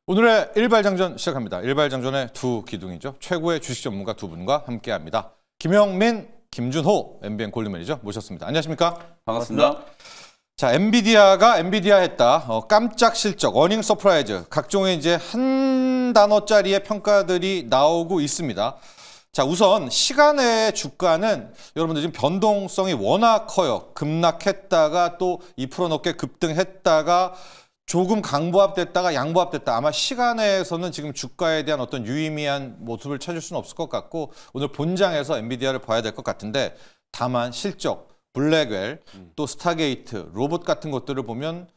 오늘의 일발장전 시작합니다. 일발장전의 두 기둥이죠. 최고의 주식 전문가 두 분과 함께합니다. 김영민, 김준호 MBN 골드맨이죠. 모셨습니다. 안녕하십니까? 반갑습니다. 자, 엔비디아가 엔비디아 깜짝 실적, 어닝 서프라이즈, 각종의 이제 한 단어짜리의 평가들이 나오고 있습니다. 자, 우선 시간의 주가는 여러분들 지금 변동성이 워낙 커요. 급락했다가 또 2% 넘게 급등했다가 조금 강보합됐다가 양보합됐다. 아마 시간에서는 지금 주가에 대한 어떤 유의미한 모습을 찾을 수는 없을 것 같고 오늘 본장에서 엔비디아를 봐야 될 것 같은데 다만 실적, 블랙웰, 또 스타게이트, 로봇 같은 것들을 보면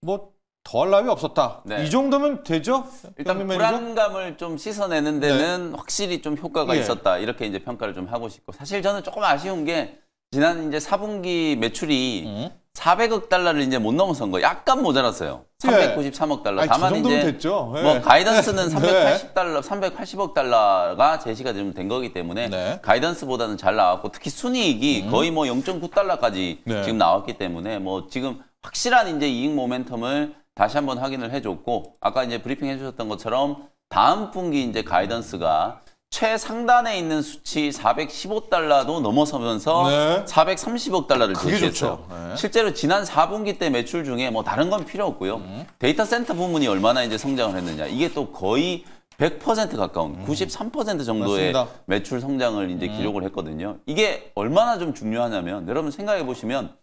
뭐 더할 나위 없었다. 네. 이 정도면 되죠? 일단 불안감을 좀 씻어내는 데는 확실히 좀 효과가 있었다. 이렇게 이제 평가를 좀 하고 싶고 사실 저는 조금 아쉬운 게 지난 이제 4분기 매출이 400억 달러를 이제 못 넘어선 거 약간 모자랐어요. 393억 달러. 다만 이제 됐죠. 뭐 가이던스는 380억 달러가 제시가 좀 된 거기 때문에 가이던스보다는 잘 나왔고 특히 순이익이 거의 뭐 0.9달러까지 지금 나왔기 때문에 뭐 지금 확실한 이제 이익 모멘텀을 다시 한번 확인을 해줬고 아까 이제 브리핑 해주셨던 것처럼 다음 분기 이제 가이던스가 최상단에 있는 수치 415달러도 넘어서면서 430억 달러를 제시했어요. 실제로 지난 4분기 때 매출 중에 뭐 다른 건 필요 없고요. 데이터 센터 부문이 얼마나 이제 성장을 했느냐. 이게 또 거의 100% 가까운 93% 정도의 맞습니다. 매출 성장을 이제 기록을 했거든요. 이게 얼마나 좀 중요하냐면 여러분 생각해 보시면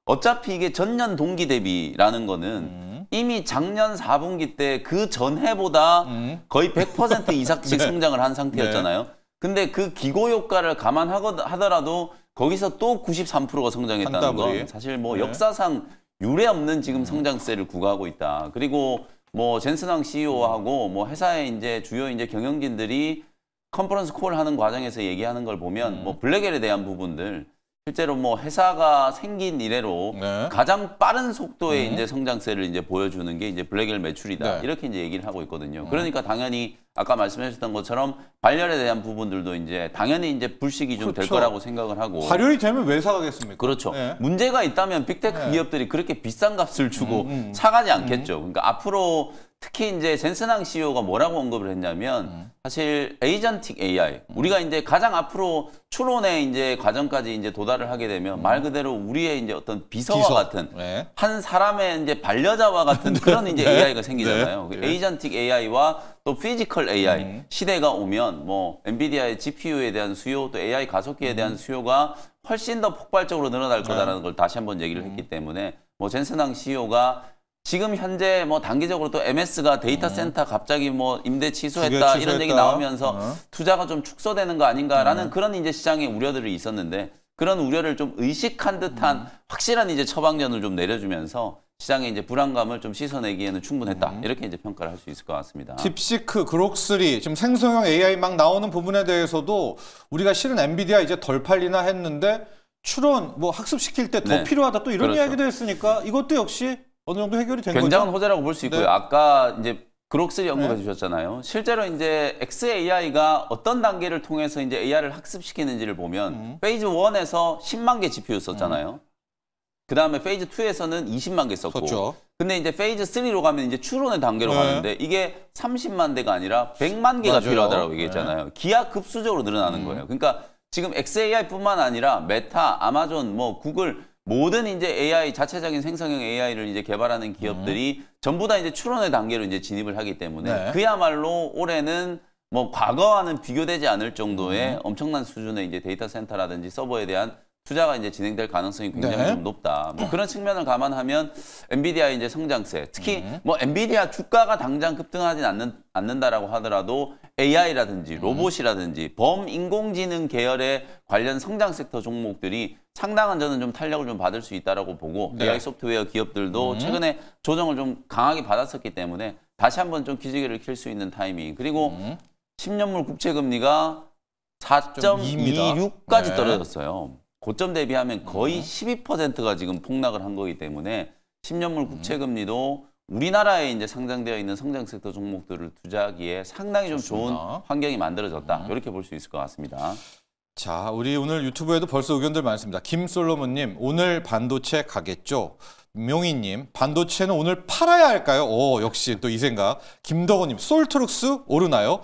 어차피 이게 전년 동기 대비라는 거는 이미 작년 4분기 때 그 전해보다 거의 100% 이상씩 성장을 한 상태였잖아요. 근데 그 기고 효과를 감안하더라도 거기서 또 93%가 성장했다는 건 사실 뭐 역사상 유례 없는 지금 성장세를 구가하고 있다. 그리고 뭐 젠슨왕 CEO하고 뭐 회사의 이제 주요 이제 경영진들이 컨퍼런스 콜 하는 과정에서 얘기하는 걸 보면 뭐 블랙웰에 대한 부분들 실제로 뭐 회사가 생긴 이래로 가장 빠른 속도의 이제 성장세를 이제 보여주는 게 이제 블랙웰 매출이다. 이렇게 이제 얘기를 하고 있거든요. 그러니까 당연히 아까 말씀해 주셨던 것처럼 발열에 대한 부분들도 이제 당연히 이제 불식이 좀 될 거라고 생각을 하고. 발열이 되면 왜 사가겠습니까? 그렇죠. 문제가 있다면 빅테크 기업들이 그렇게 비싼 값을 주고 사가지 않겠죠. 그러니까 앞으로 특히 이제 젠슨왕 CEO가 뭐라고 언급을 했냐면 사실 에이전틱 AI 우리가 이제 가장 앞으로 추론의 이제 과정까지 이제 도달을 하게 되면 말 그대로 우리의 이제 어떤 비서와 같은 한 사람의 이제 반려자와 같은 그런 이제 AI가 생기잖아요. 에이전틱 AI와 또 피지컬 AI 시대가 오면 뭐 엔비디아의 GPU에 대한 수요 또 AI 가속기에 대한 수요가 훨씬 더 폭발적으로 늘어날 거다라는 걸 다시 한번 얘기를 했기 때문에 뭐 젠슨왕 CEO가 지금 현재 뭐 단기적으로 또 MS가 데이터 센터 갑자기 뭐 임대 취소했다 이런 얘기 나오면서 투자가 좀 축소되는 거 아닌가라는 그런 이제 시장의 우려들이 있었는데 그런 우려를 좀 의식한 듯한 확실한 이제 처방전을 좀 내려주면서 시장의 이제 불안감을 좀 씻어내기에는 충분했다 이렇게 이제 평가를 할 수 있을 것 같습니다. 딥시크, 그록3 지금 생성형 AI 막 나오는 부분에 대해서도 우리가 실은 엔비디아 이제 덜 팔리나 했는데 추론 뭐 학습시킬 때 더 필요하다 또 이런 이야기도 했으니까 이것도 역시 어느 정도 해결이 된 거죠? 굉장한 호재라고 볼 수 있고요. 아까 이제 그록3 언급해 주셨잖아요. 실제로 이제 XAI가 어떤 단계를 통해서 이제 AI를 학습시키는지를 보면 페이즈 1에서 10만 개 GPU 썼잖아요. 그 다음에 페이즈 2에서는 20만 개 썼고. 근데 이제 페이즈 3로 가면 이제 추론의 단계로 가는데 이게 30만 대가 아니라 100만 개가 필요하다고 얘기했잖아요. 기하급수적으로 늘어나는 거예요. 그러니까 지금 XAI뿐만 아니라 메타, 아마존, 뭐 구글 모든 이제 AI 자체적인 생성형 AI를 이제 개발하는 기업들이 전부 다 이제 추론의 단계로 이제 진입을 하기 때문에 그야말로 올해는 뭐 과거와는 비교되지 않을 정도의 엄청난 수준의 이제 데이터 센터라든지 서버에 대한 투자가 이제 진행될 가능성이 굉장히 좀 높다. 뭐 그런 측면을 감안하면 엔비디아의 이제 성장세, 특히 뭐 엔비디아 주가가 당장 급등하진 않는다라고 하더라도 AI라든지 로봇이라든지 범인공지능 계열의 관련 성장 섹터 종목들이 상당한 저는 좀 탄력을 좀 받을 수 있다라고 보고 AI 소프트웨어 기업들도 최근에 조정을 좀 강하게 받았었기 때문에 다시 한번 좀 기지개를 킬 수 있는 타이밍. 그리고 10년물 국채 금리가 4.26까지 떨어졌어요. 고점 대비하면 거의 12%가 지금 폭락을 한 거기 때문에 10년물 국채 금리도 우리나라에 이제 상장되어 있는 성장 섹터 종목들을 투자하기에 상당히 좀 좋은 환경이 만들어졌다. 이렇게 볼 수 있을 것 같습니다. 자, 우리 오늘 유튜브에도 벌써 의견들 많습니다. 김솔로몬님, 오늘 반도체 가겠죠? 명희님, 반도체는 오늘 팔아야 할까요? 오, 역시 또 이 생각. 김덕호님, 솔트룩스 오르나요?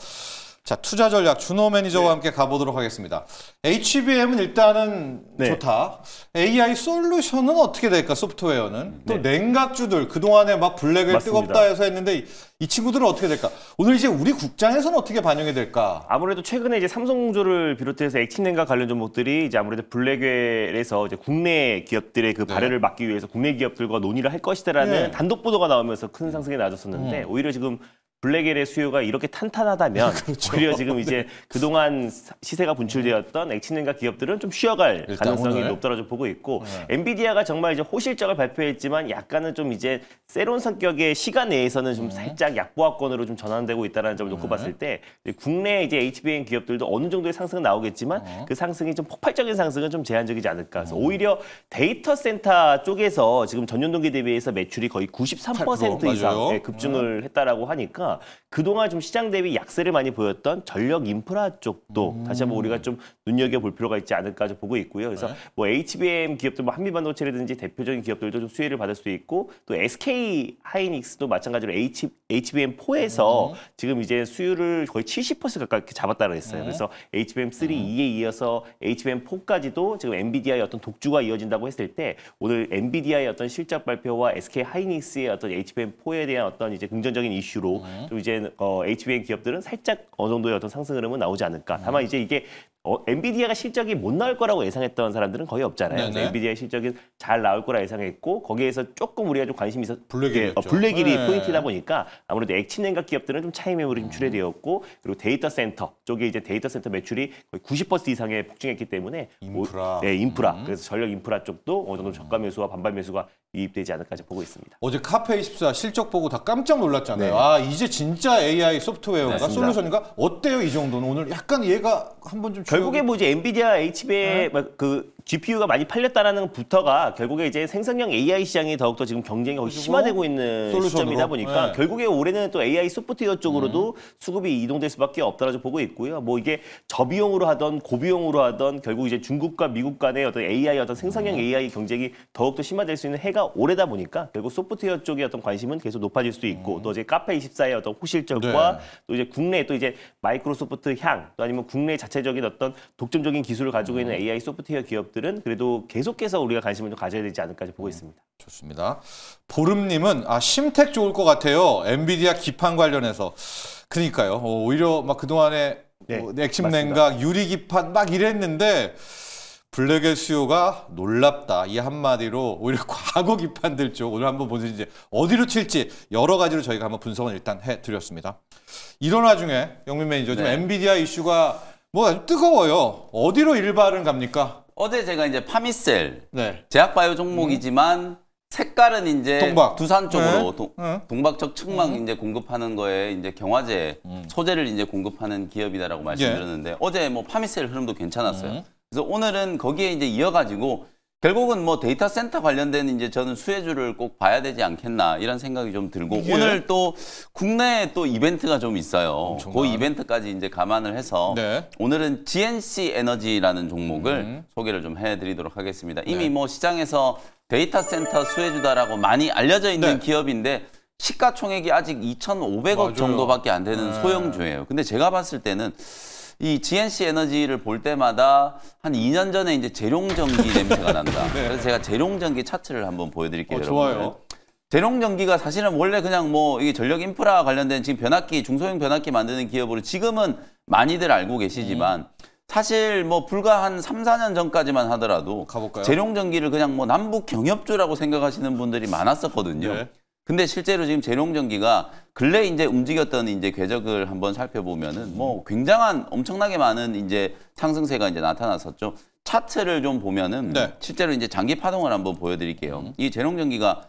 자, 투자 전략 준호 매니저와 함께 가보도록 하겠습니다. HBM은 일단은 좋다. AI 솔루션은 어떻게 될까, 소프트웨어는? 또 냉각주들, 그동안에 막 블랙을 뜨겁다 해서 했는데 이 친구들은 어떻게 될까? 오늘 이제 우리 국장에서는 어떻게 반영이 될까? 아무래도 최근에 이제 삼성전자를 비롯해서 액침냉각 관련 종목들이 이제 아무래도 블랙웰에서 이제 국내 기업들의 그 발열을 막기 위해서 국내 기업들과 논의를 할 것이다라는 단독 보도가 나오면서 큰 상승이 나아졌었는데 오히려 지금 블랙웰의 수요가 이렇게 탄탄하다면 오히려 지금 이제 그동안 시세가 분출되었던 액침냉각 기업들은 좀 쉬어갈 가능성이 높다고 보고 있고 엔비디아가 정말 이제 호실적을 발표했지만 약간은 좀 이제 새로운 성격의 시간 내에서는 좀 살짝 약보합권으로 좀 전환되고 있다는 점을 놓고 봤을 때 국내 이제 HBM 기업들도 어느 정도의 상승은 나오겠지만 그 상승이 좀 폭발적인 상승은 좀 제한적이지 않을까. 그래서 오히려 데이터 센터 쪽에서 지금 전년 동기 대비해서 매출이 거의 93% 이상 급증을 했다라고 하니까 그동안 좀 시장 대비 약세를 많이 보였던 전력 인프라 쪽도 다시 한번 우리가 좀 눈여겨볼 필요가 있지 않을까 좀 보고 있고요. 그래서 뭐 HBM 기업들, 뭐 한미반도체라든지 대표적인 기업들도 좀 수혜를 받을 수 있고 또 SK 하이닉스도 마찬가지로 HBM4에서 지금 이제 수율을 거의 70% 가까이 잡았다고 했어요. 그래서 HBM3, 2에 이어서 HBM4까지도 지금 엔비디아의 어떤 독주가 이어진다고 했을 때 오늘 엔비디아의 어떤 실적 발표와 SK 하이닉스의 어떤 HBM4에 대한 어떤 이제 긍정적인 이슈로 좀 이제 HBM 기업들은 살짝 어느 정도의 어떤 상승 흐름은 나오지 않을까. 다만 이제 이게 엔비디아가 실적이 못 나올 거라고 예상했던 사람들은 거의 없잖아요. 엔비디아의 실적이 잘 나올 거라 예상했고 거기에서 조금 우리가 좀 관심이 있어 블랙일이 포인트다 보니까 아무래도 액침냉각 기업들은 좀 차익 매물이 좀 출회되었고 그리고 데이터 센터 쪽에 이제 데이터 센터 매출이 거의 90% 이상에 폭증했기 때문에 인프라. 그래서 전력 인프라 쪽도 어느 정도 저가 매수와 반발 매수가 유입되지 않을까 보고 있습니다. 어제 카페24 실적 보고 다 깜짝 놀랐잖아요. 아, 이제 진짜 AI 소프트웨어가 솔루션인가? 어때요, 이 정도는? 오늘 약간 얘가 한번 좀 결국에 뭐 이제 엔비디아 HBM 그 GPU가 많이 팔렸다라는 것부터가 결국에 이제 생성형 AI 시장이 더욱더 지금 경쟁이 거의 심화되고 있는 시점이다 보니까 결국에 올해는 또 AI 소프트웨어 쪽으로도 수급이 이동될 수밖에 없다라고 보고 있고요. 뭐 이게 저비용으로 하던 고비용으로 하던 결국 이제 중국과 미국 간의 어떤 AI 어떤 생성형 AI 경쟁이 더욱더 심화될 수 있는 해가 올해다 보니까 결국 소프트웨어 쪽의 어떤 관심은 계속 높아질 수 있고 또 이제 카페24의 어떤 호실적과 또 이제 국내 또 이제 마이크로소프트 향 또 아니면 국내 자체적인 어떤 독점적인 기술을 가지고 있는 AI 소프트웨어 기업들은 그래도 계속해서 우리가 관심을 좀 가져야 되지 않을까 보고 있습니다. 좋습니다. 보름님은 심택 좋을 것 같아요. 엔비디아 기판 관련해서. 그러니까요. 오히려 막 그동안에 액침냉각, 유리기판 막 이랬는데 블랙의 수요가 놀랍다. 이 한마디로 오히려 과거 기판들 쪽 오늘 한번 보시지 어디로 튈지 여러 가지로 저희가 한번 분석을 일단 해드렸습니다. 이런 와중에 영민 매니저 좀 엔비디아 이슈가 뭐 아주 뜨거워요. 어디로 일발은 갑니까? 어제 제가 이제 파미셀 제약바이오 종목이지만 색깔은 이제 동박. 두산 쪽으로 동박적 측망 이제 공급하는 거에 이제 경화제 소재를 이제 공급하는 기업이다라고 말씀드렸는데 어제 뭐 파미셀 흐름도 괜찮았어요. 그래서 오늘은 거기에 이제 이어가지고 결국은 뭐 데이터 센터 관련된 이제 저는 수혜주를 꼭 봐야 되지 않겠나 이런 생각이 좀 들고 오늘 또 국내에 또 이벤트가 좀 있어요. 그 이벤트까지 이제 감안을 해서 오늘은 GNC 에너지라는 종목을 소개를 좀 해드리도록 하겠습니다. 이미 뭐 시장에서 데이터 센터 수혜주다라고 많이 알려져 있는 기업인데 시가총액이 아직 2,500억 정도밖에 안 되는 소형주예요. 근데 제가 봤을 때는 이 GNC 에너지를 볼 때마다 한 2년 전에 이제 재룡전기 냄새가 난다. 그래서 제가 재룡전기 차트를 한번 보여드릴게요, 여러분. 좋아요. 재룡전기가 사실은 원래 그냥 뭐 이게 전력 인프라 관련된 지금 변압기, 중소형 변압기 만드는 기업으로 지금은 많이들 알고 계시지만 사실 뭐 불과 한 3, 4년 전까지만 하더라도 재룡전기를 그냥 뭐 남북 경협주라고 생각하시는 분들이 많았었거든요. 근데 실제로 지금 재룡전기가 근래 이제 움직였던 이제 궤적을 한번 살펴보면은 뭐 굉장한 엄청나게 많은 이제 상승세가 이제 나타났었죠. 차트를 좀 보면은 실제로 이제 장기 파동을 한번 보여드릴게요. 이 재룡전기가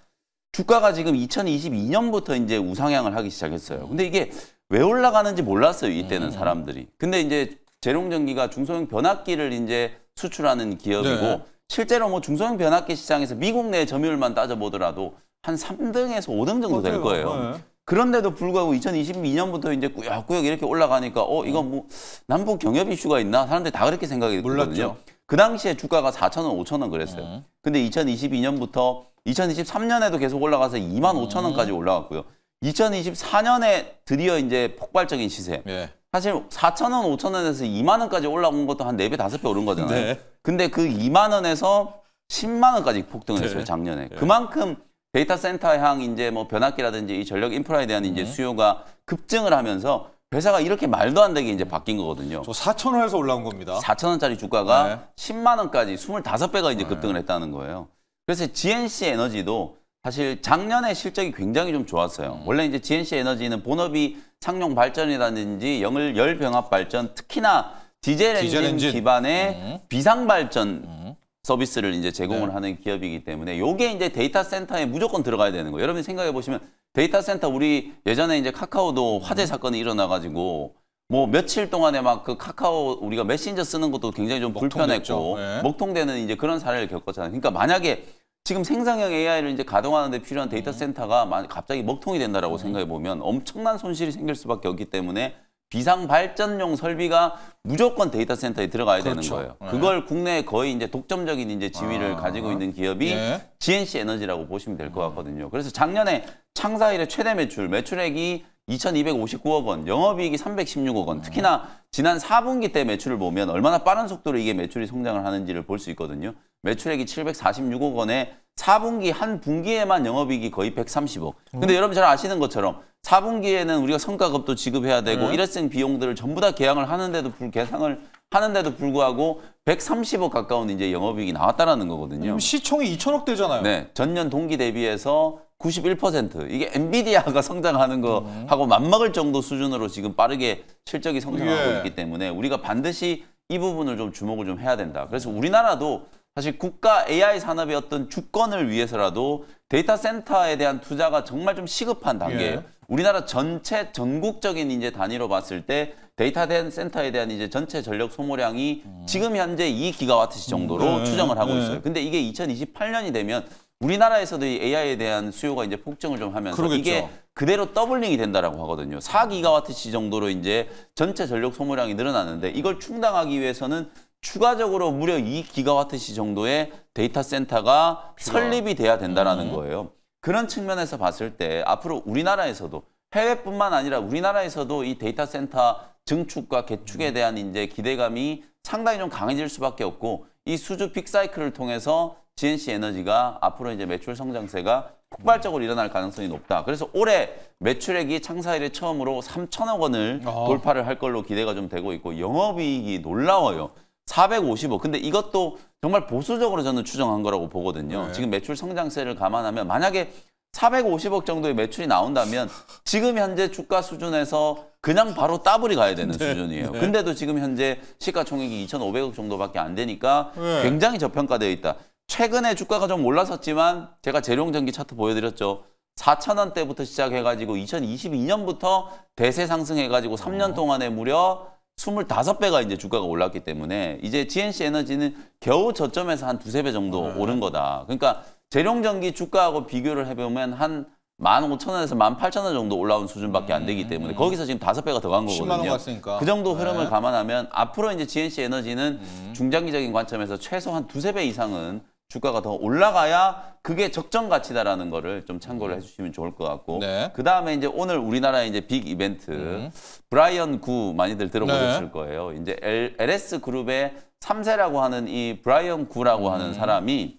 주가가 지금 2022년부터 이제 우상향을 하기 시작했어요. 근데 이게 왜 올라가는지 몰랐어요, 이때는 사람들이. 근데 이제 재룡전기가 중소형 변압기를 이제 수출하는 기업이고 실제로 뭐 중소형 변압기 시장에서 미국 내 점유율만 따져보더라도 한 3등에서 5등 정도 될 거예요. 그런데도 불구하고 2022년부터 이제 꾸역꾸역 이렇게 올라가니까 이거 뭐 남북 경협 이슈가 있나? 사람들이 다 그렇게 생각했거든요. 그 당시에 주가가 4,000원, 5,000원 그랬어요. 근데 2022년부터 2023년에도 계속 올라가서 25,000원까지 올라갔고요. 2024년에 드디어 이제 폭발적인 시세. 예. 사실 4,000원, 5,000원에서 2만 원까지 올라온 것도 한 4배, 5배 오른 거잖아요. 네. 근데 그 2만 원에서 10만 원까지 폭등을 했어요, 작년에. 그만큼 데이터 센터 향 이제 뭐 변압기라든지 이 전력 인프라에 대한 이제 수요가 급증을 하면서 회사가 이렇게 말도 안 되게 이제 바뀐 거거든요. 저 4,000원에서 올라온 겁니다. 4,000원짜리 주가가 10만 원까지 25배가 이제 급등을 했다는 거예요. 그래서 GNC 에너지도 사실 작년에 실적이 굉장히 좀 좋았어요. 원래 이제 GNC 에너지는 본업이 상용 발전이라든지 열 병합 발전, 특히나 디젤 엔진 기반의 비상 발전 서비스를 이제 제공을 하는 기업이기 때문에 요게 이제 데이터 센터에 무조건 들어가야 되는 거예요. 여러분 생각해 보시면 데이터 센터 우리 예전에 이제 카카오도 화재 사건이 일어나 가지고 뭐 며칠 동안에 막 그 카카오 우리가 메신저 쓰는 것도 굉장히 좀 불편했고 먹통되는 이제 그런 사례를 겪었잖아요. 그러니까 만약에 지금 생성형 AI를 이제 가동하는 데 필요한 데이터 센터가 갑자기 먹통이 된다라고 생각해 보면 엄청난 손실이 생길 수밖에 없기 때문에 비상 발전용 설비가 무조건 데이터 센터에 들어가야 되는 거예요. 그걸 국내에 거의 이제 독점적인 이제 지위를 가지고 있는 기업이 GNC 에너지라고 보시면 될 것 같거든요. 그래서 작년에 창사 이래 최대 매출액이 2,259억 원, 영업이익이 316억 원. 특히나 지난 4분기 때 매출을 보면 얼마나 빠른 속도로 이게 매출이 성장을 하는지를 볼 수 있거든요. 매출액이 746억 원에 4분기 한 분기에만 영업이익이 거의 130억. 근데 여러분 잘 아시는 것처럼 4분기에는 우리가 성과급도 지급해야 되고 일회성 비용들을 전부 다 계양을 하는데도 계상을 하는데도 불구하고 130억 가까운 이제 영업이익이 나왔다라는 거거든요. 시총이 2,000억 대잖아요. 네, 전년 동기 대비해서 91%. 이게 엔비디아가 성장하는 거하고 맞먹을 정도 수준으로 지금 빠르게 실적이 성장하고 있기 때문에 우리가 반드시 이 부분을 좀 주목을 좀 해야 된다. 그래서 우리나라도 사실 국가 AI 산업의 어떤 주권을 위해서라도 데이터 센터에 대한 투자가 정말 좀 시급한 단계예요. 우리나라 전체 전국적인 이제 단위로 봤을 때 데이터 센터에 대한 이제 전체 전력 소모량이 지금 현재 2기가와트시 정도로 추정을 하고 있어요. 근데 이게 2028년이 되면 우리나라에서도 이 AI에 대한 수요가 이제 폭증을 좀 하면서 그러겠죠. 이게 그대로 더블링이 된다라고 하거든요. 4기가와트시 정도로 이제 전체 전력 소모량이 늘어나는데 이걸 충당하기 위해서는 추가적으로 무려 2기가와트시 정도의 데이터 센터가 설립이 돼야 된다라는 거예요. 그런 측면에서 봤을 때 앞으로 우리나라에서도 해외뿐만 아니라 우리나라에서도 이 데이터 센터 증축과 개축에 대한 이제 기대감이 상당히 좀 강해질 수밖에 없고 이 수주 빅사이클을 통해서 GNC 에너지가 앞으로 이제 매출 성장세가 폭발적으로 일어날 가능성이 높다. 그래서 올해 매출액이 창사 이래 처음으로 3천억 원을 돌파를 할 걸로 기대가 좀 되고 있고 영업이익이 놀라워요. 450억. 근데 이것도 정말 보수적으로 저는 추정한 거라고 보거든요. 지금 매출 성장세를 감안하면 만약에 450억 정도의 매출이 나온다면 지금 현재 주가 수준에서 그냥 바로 더블이 가야 되는 수준이에요. 근데도 지금 현재 시가총액이 2,500억 정도밖에 안 되니까 굉장히 저평가되어 있다. 최근에 주가가 좀 올라섰지만 제가 재룡전기 차트 보여드렸죠. 4,000원대부터 시작해가지고 2022년부터 대세 상승해가지고 3년 동안에 무려 25배가 이제 주가가 올랐기 때문에 이제 GNC 에너지는 겨우 저점에서 한 2~3배 정도 오른 거다. 그러니까 재룡전기 주가하고 비교를 해보면 한 15,000원에서 18,000원 정도 올라온 수준밖에 안 되기 때문에 거기서 지금 5배가 더 간 거거든요. 10만 원 갔으니까. 그 정도 흐름을 감안하면 앞으로 이제 GNC 에너지는 중장기적인 관점에서 최소한 2~3배 이상은 주가가 더 올라가야 그게 적정 가치다라는 거를 좀 참고를 해주시면 좋을 것 같고 그 다음에 이제 오늘 우리나라의 이제 빅 이벤트 브라이언 구 많이들 들어보셨을 거예요. 이제 LS 그룹의 3세라고 하는 이 브라이언 구라고 하는 사람이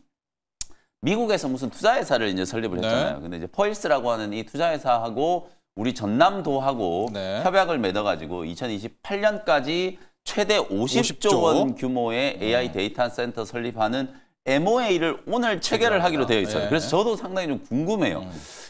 미국에서 무슨 투자회사를 이제 설립을 했잖아요. 근데 이제 퍼일스라고 하는 이 투자회사하고 우리 전남도하고 협약을 맺어가지고 2028년까지 최대 50조 원 규모의 AI 데이터 센터 설립하는 MOA를 오늘 체결을 하기로 되어 있어요. 그래서 저도 상당히 좀 궁금해요.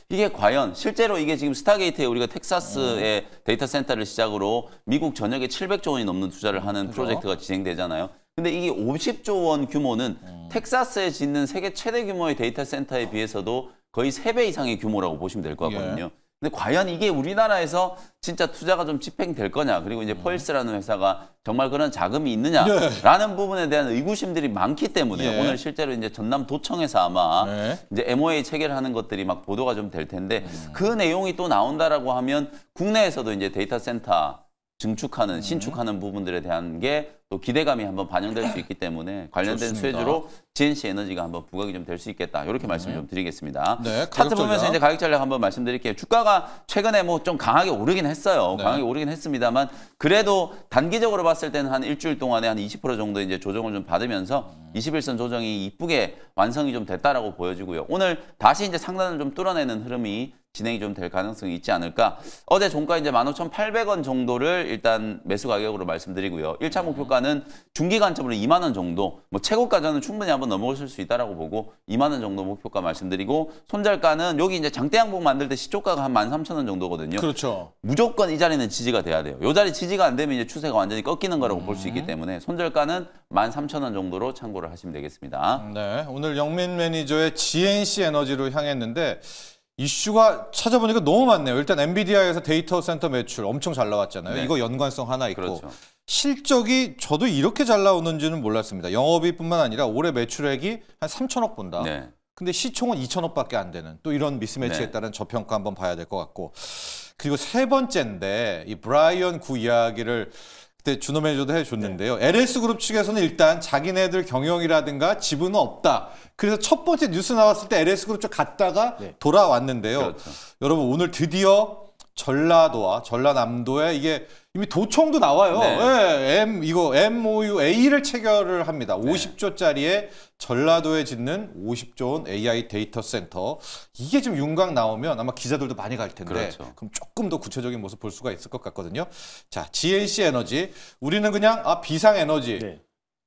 이게 과연 실제로 이게 지금 스타게이트에 우리가 텍사스의 데이터 센터를 시작으로 미국 전역에 700조 원이 넘는 투자를 하는 프로젝트가 진행되잖아요. 근데 이게 50조 원 규모는 텍사스에 짓는 세계 최대 규모의 데이터 센터에 비해서도 거의 3배 이상의 규모라고 보시면 될 것 같거든요. 근데 과연 이게 우리나라에서 진짜 투자가 좀 집행될 거냐, 그리고 이제 퍼일스라는 회사가 정말 그런 자금이 있느냐라는 부분에 대한 의구심들이 많기 때문에 오늘 실제로 이제 전남도청에서 아마 이제 MOA 체결하는 것들이 막 보도가 좀 될 텐데 그 내용이 또 나온다라고 하면 국내에서도 이제 데이터 센터 증축하는 신축하는 부분들에 대한 게 또 기대감이 한번 반영될 수 있기 때문에 관련된 좋습니다. 수혜주로 GNC 에너지가 한번 부각이 좀 될 수 있겠다. 이렇게 말씀 좀 드리겠습니다. 네, 차트 보면서 이제 가격 전략 한번 말씀드릴게요. 주가가 최근에 뭐 좀 강하게 오르긴 했어요. 네. 강하게 오르긴 했습니다만 그래도 단기적으로 봤을 때는 한 일주일 동안에 한 20% 정도 이제 조정을 좀 받으면서 21선 조정이 이쁘게 완성이 좀 됐다라고 보여지고요. 오늘 다시 이제 상단을 좀 뚫어내는 흐름이 진행이 좀 될 가능성이 있지 않을까. 어제 종가 이제 15,800원 정도를 일단 매수 가격으로 말씀드리고요. 1차 목표가는 중기 관점으로 2만 원 정도, 뭐 최고가는 충분히 한번 넘어오실 수 있다라고 보고 2만 원 정도 목표가 말씀드리고 손절가는 여기 이제 장대 양봉 만들 때 시초가가 한 13,000원 정도거든요. 그렇죠. 무조건 이 자리는 지지가 돼야 돼요. 이 자리 지지가 안 되면 이제 추세가 완전히 꺾이는 거라고 볼 수 있기 때문에 손절가는 13,000원 정도로 참고를 하시면 되겠습니다. 네, 오늘 영민 매니저의 GNC 에너지로 향했는데 이슈가 찾아보니까 너무 많네요. 일단 엔비디아에서 데이터 센터 매출 엄청 잘 나왔잖아요. 네. 이거 연관성 하나 있고 그렇죠. 실적이 저도 이렇게 잘 나오는지는 몰랐습니다. 영업이익뿐만 아니라 올해 매출액이 한 3천억 본다. 네. 근데 시총은 2천억밖에 안 되는 또 이런 미스매치에 네. 따른 저평가 한번 봐야 될 것 같고 그리고 세 번째인데 이 브라이언 구 이야기를 그때 준호 매니저도 해줬는데요. LS그룹 측에서는 일단 자기네들 경영이라든가 지분은 없다. 그래서 첫 번째 뉴스 나왔을 때 LS그룹 쪽 갔다가 돌아왔는데요. 그렇죠. 여러분 오늘 드디어 전라도와 전라남도에 이게 이미 도청도 나와요. 네. 이거 MOUA를 체결을 합니다. 50조짜리에 전라도에 짓는 50조 원 AI 데이터 센터. 이게 지금 윤곽 나오면 아마 기자들도 많이 갈 텐데 그렇죠. 그럼 조금 더 구체적인 모습 볼 수가 있을 것 같거든요. 자, GNC 에너지. 우리는 그냥 비상 에너지. 네.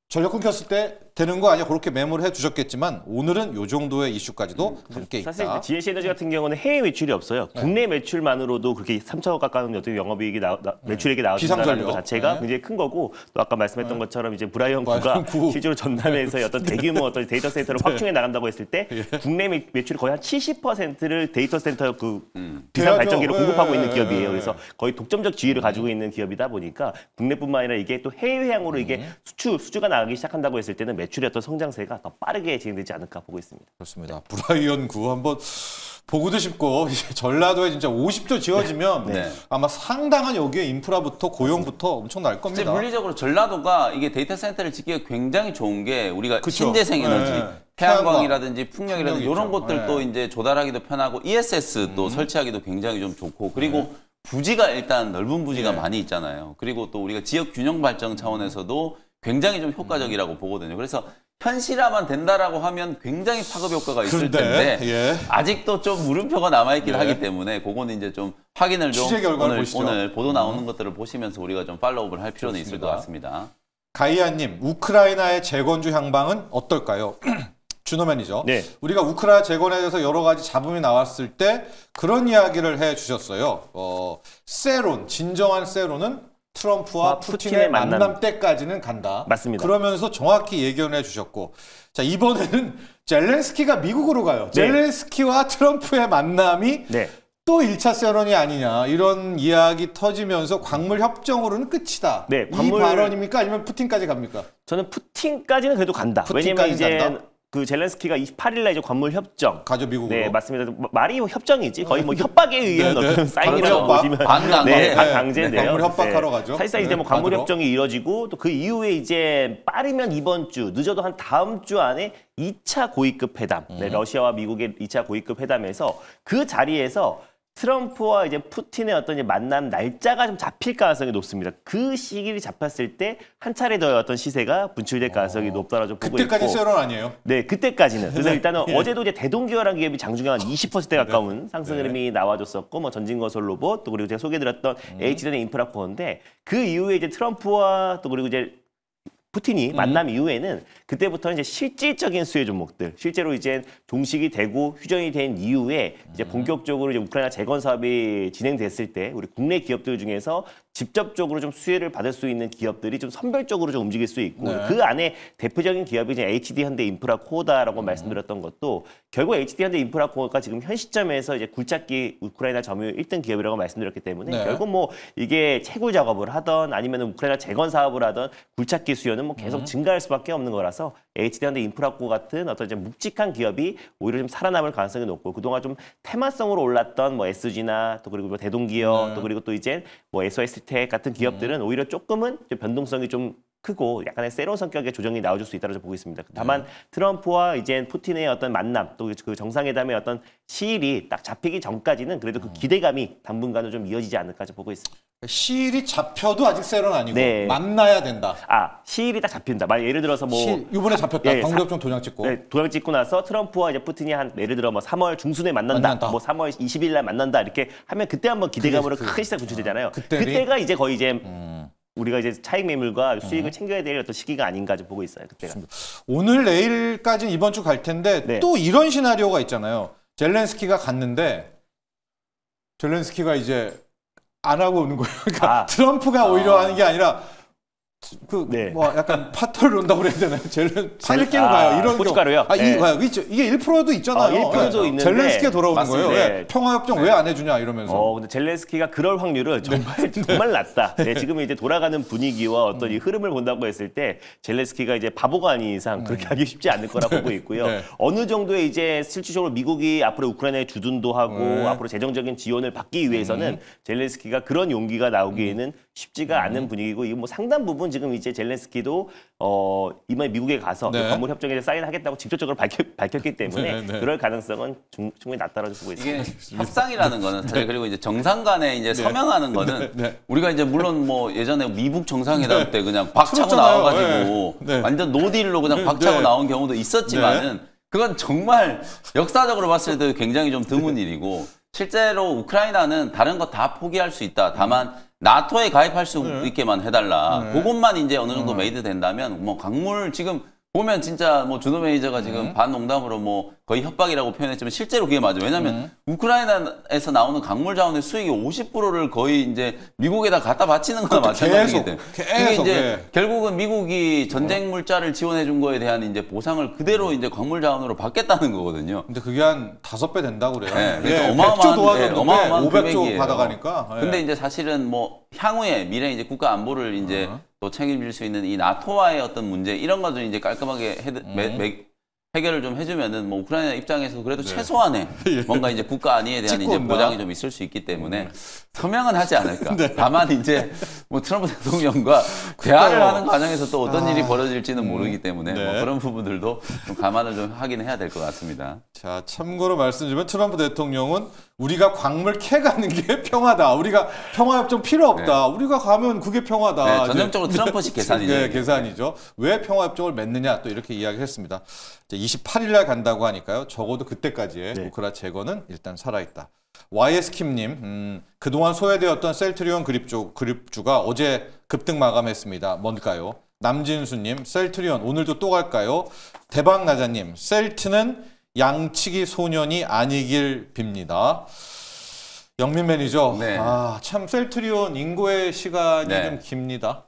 전력 끊겼을 때 되는 거 아니야? 그렇게 메모를 해주셨겠지만 오늘은 이 정도의 이슈까지도 함께 있다. 사실 GNC 에너지 같은 경우는 해외 매출이 없어요. 국내 매출만으로도 그렇게 3천억 가까운 어떤 영업이익이 매출액이 나온다는 비상전력. 것 자체가 네. 굉장히 큰 거고 또 아까 말씀했던 것처럼 이제 브라이언 구가 실제로 전남에서 어떤 대규모 어떤 데이터 센터를 확충해 나간다고 했을 때 국내 매출이 거의 한 70%를 데이터 센터 그 비상 발전기를 공급하고 있는 기업이에요. 그래서 거의 독점적 지위를 가지고 있는 기업이다 보니까 국내뿐만 아니라 이게 또 해외향으로 이게 수주가 나가기 시작한다고 했을 때는 매출의 어떤 성장세가 더 빠르게 진행되지 않을까 보고 있습니다. 그렇습니다. 브라이언 구 한번 보고도 싶고 이제 전라도에 진짜 50조 지어지면 네. 아마 상당한 여기에 인프라부터 고용부터 엄청 날 겁니다. 물리적으로 전라도가 이게 데이터 센터를 짓기가 굉장히 좋은 게 우리가 그쵸. 신재생 에너지, 네. 태양광이라든지 풍력이라든지 풍력 이런 있죠. 것들도 이제 조달하기도 편하고 ESS 또 설치하기도 굉장히 좀 좋고 그리고 부지가 일단 넓은 부지가 많이 있잖아요. 그리고 또 우리가 지역 균형 발전 차원에서도 굉장히 좀 효과적이라고 보거든요. 그래서 현실화만 된다라고 하면 굉장히 파급 효과가 있을 텐데 아직도 좀 물음표가 남아있긴 하기 때문에 그거는 이제 좀 확인을 좀 오늘 보도 나오는 것들을 보시면서 우리가 좀 팔로우업을 할 필요는 있을 것 같습니다. 가이아님, 우크라이나의 재건주 향방은 어떨까요? 준호 매니저. 네. 우리가 우크라이나 재건에 대해서 여러 가지 잡음이 나왔을 때 그런 이야기를 해주셨어요. 세론, 진정한 세론은 트럼프와 푸틴의 만남 때까지는 간다. 맞습니다. 그러면서 정확히 예견해 주셨고 자 이번에는 젤렌스키가 미국으로 가요. 젤렌스키와 트럼프의 만남이 또 1차 세론이 아니냐 이런 이야기 터지면서 광물 협정으로는 끝이다. 이 발언입니까? 아니면 푸틴까지 갑니까? 저는 푸틴까지는 그래도 간다. 왜냐면 이제 그 젤렌스키가 28일날 이제 관물 협정 가죠 미국으로. 네 맞습니다. 말이 협정이지 거의 뭐 협박에 의한 어떤 사인이라고 보시면 반강제인데요. 관물 협박하러 가죠. 사실상 이제 뭐 관물 협정이 이뤄지고 또 그 이후에 이제 빠르면 이번 주 늦어도 한 다음 주 안에 2차 고위급 회담, 러시아와 미국의 2차 고위급 회담에서 그 자리에서 트럼프와 이제 푸틴의 어떤 이제 만남 날짜가 좀 잡힐 가능성이 높습니다. 그 시기를 잡혔을 때 한 차례 더 어떤 시세가 분출될 가능성이 높다라고 좀 보고 있고. 그때까지 세론 아니에요? 네, 그때까지는. 그래서 일단은 어제도 이제 대동기화라는 기업이 장중에 한 20%에 가까운 상승 흐름이 나와줬었고, 뭐 전진건설 로봇 또 그리고 제가 소개드렸던 HD의 인프라코어인데 그 이후에 이제 트럼프와 또 그리고 이제 푸틴이 만남 이후에는 그때부터는 이제 실질적인 수혜 종목들, 실제로 이제 종식이 되고 휴전이 된 이후에 이제 본격적으로 이제 우크라이나 재건 사업이 진행됐을 때 우리 국내 기업들 중에서 직접적으로 좀 수혜를 받을 수 있는 기업들이 좀 선별적으로 좀 움직일 수 있고 그 안에 대표적인 기업이 이제 HD 현대 인프라코어다라고 말씀드렸던 것도 결국 HD 현대 인프라코어가 지금 현 시점에서 이제 굴착기 우크라이나 점유율 1등 기업이라고 말씀드렸기 때문에 결국 뭐 이게 채굴 작업을 하던 아니면 우크라이나 재건 사업을 하던 굴착기 수요는 오히려는 뭐 계속 증가할 수밖에 없는 거라서 HD현대 인프라코 같은 어떤 이제 묵직한 기업이 오히려 좀 살아남을 가능성이 높고 그동안 좀 테마성으로 올랐던 뭐 SG나 또 그리고 뭐 대동기업 또 그리고 또 이제 뭐 SOS텍 같은 기업들은 오히려 조금은 좀 변동성이 좀 크고 약간의 새로운 성격의 조정이 나와줄 수 있다고 보고 있습니다. 다만 트럼프와 이제 푸틴의 어떤 만남 또 그 정상회담의 어떤 시일이 딱 잡히기 전까지는 그래도 그 기대감이 당분간은 좀 이어지지 않을까 보고 있습니다. 시일이 잡혀도 아직 셀은 아니고 네. 만나야 된다. 시일이 딱 잡힌다. 만약 예를 들어서 뭐 이번에 잡혔다. 예, 광고협정 도장 찍고. 네, 도장 찍고 나서 트럼프와 이제 푸틴이 한 예를 들어 뭐 3월 중순에 만난다. 뭐 3월 20일 날 만난다. 이렇게 하면 그때 한번 기대감으로 큰 시장 분출되잖아요. 그때가 이제 거의 이제 우리가 이제 차익 매물과 수익을 챙겨야 될 어떤 시기가 아닌가 좀 보고 있어요. 그때가. 오늘 내일까지는 이번 주 갈 텐데 네. 또 이런 시나리오가 있잖아요. 젤렌스키가 갔는데 젤렌스키가 이제 안 하고 오는 거예요. 그러니까 트럼프가 오히려 하는 게 아니라 뭐 약간 파토를 온다고 그래야 되나요? 살을 깨고 가요. 이런 고춧가루요? 이게 1%도 있잖아요. 1%도 있는데 젤렌스키가 돌아오는 맞습니다. 거예요. 평화협정 왜 안 해주냐 이러면서. 근데 젤렌스키가 그럴 확률은 정말 낮다. 지금 이제 돌아가는 분위기와 어떤 이 흐름을 본다고 했을 때 젤렌스키가 이제 바보가 아닌 이상 그렇게 하기 쉽지 않을 거라 보고 있고요. 어느 정도의 이제 실질적으로 미국이 앞으로 우크라이나에 주둔도 하고 앞으로 재정적인 지원을 받기 위해서는 젤렌스키가 그런 용기가 나오기에는 쉽지가 않은 분위기고 이거 뭐 상당 부분 지금 이제 젤렌스키도 이번에 미국에 가서 그 건물 협정에 사인하겠다고 직접적으로 밝혔기 때문에 그럴 가능성은 충분히 낮다라고 보고 있습니다. 이게 협상이라는 거는 사실 그리고 이제 정상 간에 이제 서명하는 거는 우리가 이제 물론 뭐 예전에 미국 정상회담 때 그냥 박차고 나와가지고 완전 노딜로 그냥 박차고 나온 경우도 있었지만은 그건 정말 역사적으로 봤을 때 굉장히 좀 드문 일이고 실제로 우크라이나는 다른 거 다 포기할 수 있다. 다만 나토에 가입할 수 있게만 해달라. 그것만 이제 어느 정도 메이드 된다면 뭐 광물 지금 보면 진짜 뭐 주노 매니저가 지금 반농담으로 뭐 거의 협박이라고 표현했지만 실제로 그게 맞아요. 왜냐하면 우크라이나에서 나오는 광물 자원의 수익의 50%를 거의 이제 미국에다 갖다 바치는 거나 마찬가지이기 때문에 이게 이제 결국은 미국이 전쟁 물자를 지원해 준 거에 대한 이제 보상을 그대로 이제 광물 자원으로 받겠다는 거거든요. 근데 그게 한 5배 된다고 그래요. 그러니까 100조 도와줬는데 어마어마한 500조 금액이에요. 받아가니까. 근데 이제 사실은 뭐 향후에 미래 이제 국가 안보를 이제 또 책임질 수 있는 이 나토와의 어떤 문제 이런 것들 이제 깔끔하게 해결을 좀 해주면은 뭐 우크라이나 입장에서 그래도 최소한의 뭔가 이제 국가 안위에 대한 이제 보장이 좀 있을 수 있기 때문에 서명은 하지 않을까. 다만 이제 뭐 트럼프 대통령과 대화를 하는 과정에서 또 어떤 일이 벌어질지는 모르기 때문에 뭐 그런 부분들도 좀 감안을 좀 하긴 해야 될 것 같습니다. 자, 참고로 말씀드리면 트럼프 대통령은 우리가 광물 캐가는 게 평화다. 우리가 평화협정 필요 없다. 우리가 가면 그게 평화다. 전형적으로 트럼프식 계산이죠. 계산이죠. 왜 평화협정을 맺느냐 또 이렇게 이야기를 했습니다. 28일 날 간다고 하니까요. 적어도 그때까지의 우크라 재건은 일단 살아있다. YS킴님, 그동안 소외되었던 셀트리온 그립주가 어제 급등 마감했습니다. 뭔가요? 남진수님, 셀트리온 오늘도 또 갈까요? 대박나자님, 셀트는 양치기 소년이 아니길 빕니다. 영민 매니저, 참 셀트리온 인고의 시간이 좀 깁니다.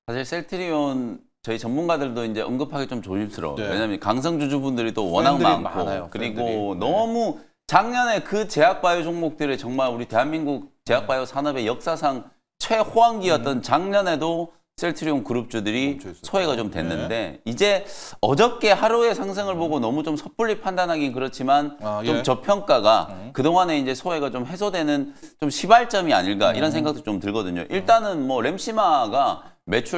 사실 셀트리온 저희 전문가들도 이제 언급하기 좀 조심스러워요. 왜냐하면 강성주주분들이 또 워낙 많고 많아요, 그리고 너무 작년에 그 제약바이오 종목들이 정말 우리 대한민국 제약바이오 산업의 역사상 최호황기였던 작년에도 셀트리온 그룹주들이 소외가 좀 됐는데 이제 어저께 하루의 상승을 보고 너무 좀 섣불리 판단하긴 그렇지만 좀 저평가가 그동안에 이제 소외가 좀 해소되는 좀 시발점이 아닐까 이런 생각도 좀 들거든요. 일단은 뭐 램시마가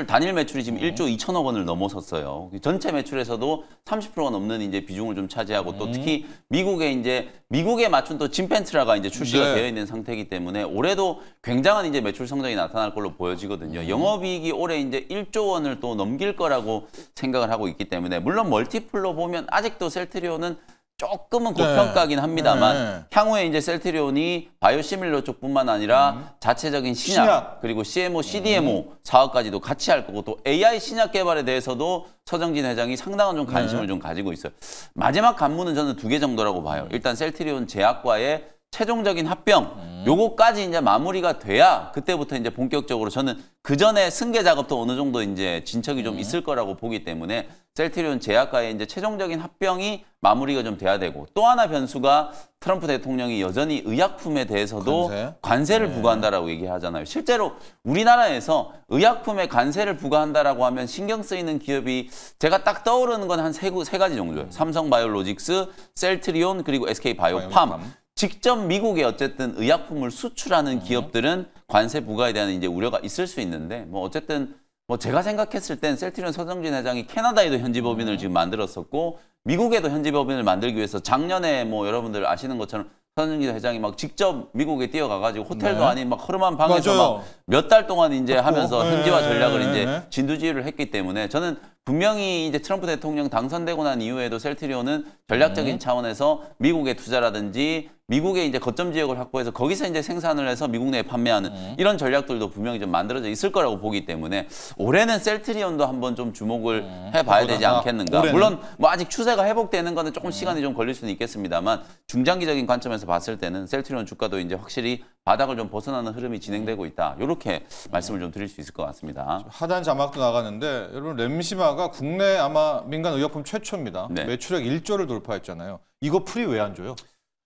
단일 매출이 지금 1조 2천억 원을 넘어섰어요. 전체 매출에서도 30%가 넘는 이제 비중을 좀 차지하고 또 특히 미국에 맞춘 또 짐펜트라가 이제 출시가 되어 있는 상태이기 때문에 올해도 굉장한 이제 매출 성장이 나타날 걸로 보여지거든요. 영업이익이 올해 이제 1조 원을 또 넘길 거라고 생각을 하고 있기 때문에 물론 멀티플로 보면 아직도 셀트리온은 조금은 고평가긴 합니다만 향후에 이제 셀트리온이 바이오시밀러 쪽뿐만 아니라 자체적인 신약 그리고 CMO, CDMO 사업까지도 같이 할 거고 또 AI 신약 개발에 대해서도 서정진 회장이 상당한 좀 관심을 좀 가지고 있어요. 마지막 관문은 저는 2개 정도라고 봐요. 일단 셀트리온 제약과의 최종적인 합병 요거까지 이제 마무리가 돼야 그때부터 이제 본격적으로 저는 그 전에 승계 작업도 어느 정도 이제 진척이 좀 있을 거라고 보기 때문에 셀트리온 제약과의 이제 최종적인 합병이 마무리가 좀 돼야 되고 또 하나 변수가 트럼프 대통령이 여전히 의약품에 대해서도 관세를 부과한다라고 얘기하잖아요. 실제로 우리나라에서 의약품에 관세를 부과한다라고 하면 신경 쓰이는 기업이 제가 딱 떠오르는 건 한 세 가지 정도예요. 삼성바이오로직스, 셀트리온 그리고 SK바이오팜. 직접 미국에 어쨌든 의약품을 수출하는 기업들은 관세 부과에 대한 이제 우려가 있을 수 있는데 뭐 어쨌든 뭐 제가 생각했을 땐 셀트리온 서정진 회장이 캐나다에도 현지 법인을 지금 만들었었고 미국에도 현지 법인을 만들기 위해서 작년에 뭐 여러분들 아시는 것처럼 서정진 회장이 막 직접 미국에 뛰어가가지고 호텔도 아닌 막 허름한 방에서 막 몇 달 동안 이제 하면서 현지화 전략을 이제 진두지휘를 했기 때문에 저는 분명히 이제 트럼프 대통령 당선되고 난 이후에도 셀트리온은 전략적인 차원에서 미국의 투자라든지 미국의 이제 거점 지역을 확보해서 거기서 이제 생산을 해서 미국 내에 판매하는 이런 전략들도 분명히 좀 만들어져 있을 거라고 보기 때문에 올해는 셀트리온도 한번 좀 주목을 해봐야 되지 않겠는가. 올해는. 물론 뭐 아직 추세가 회복되는 거는 조금 시간이 좀 걸릴 수는 있겠습니다만 중장기적인 관점에서 봤을 때는 셀트리온 주가도 이제 확실히 바닥을 좀 벗어나는 흐름이 진행되고 있다. 이렇게 말씀을 좀 드릴 수 있을 것 같습니다. 하단 자막도 나가는데 여러분 램시마가 국내 아마 민간 의약품 최초입니다. 네. 매출액 1조를 돌파했잖아요. 이거 풀이 왜 안 줘요?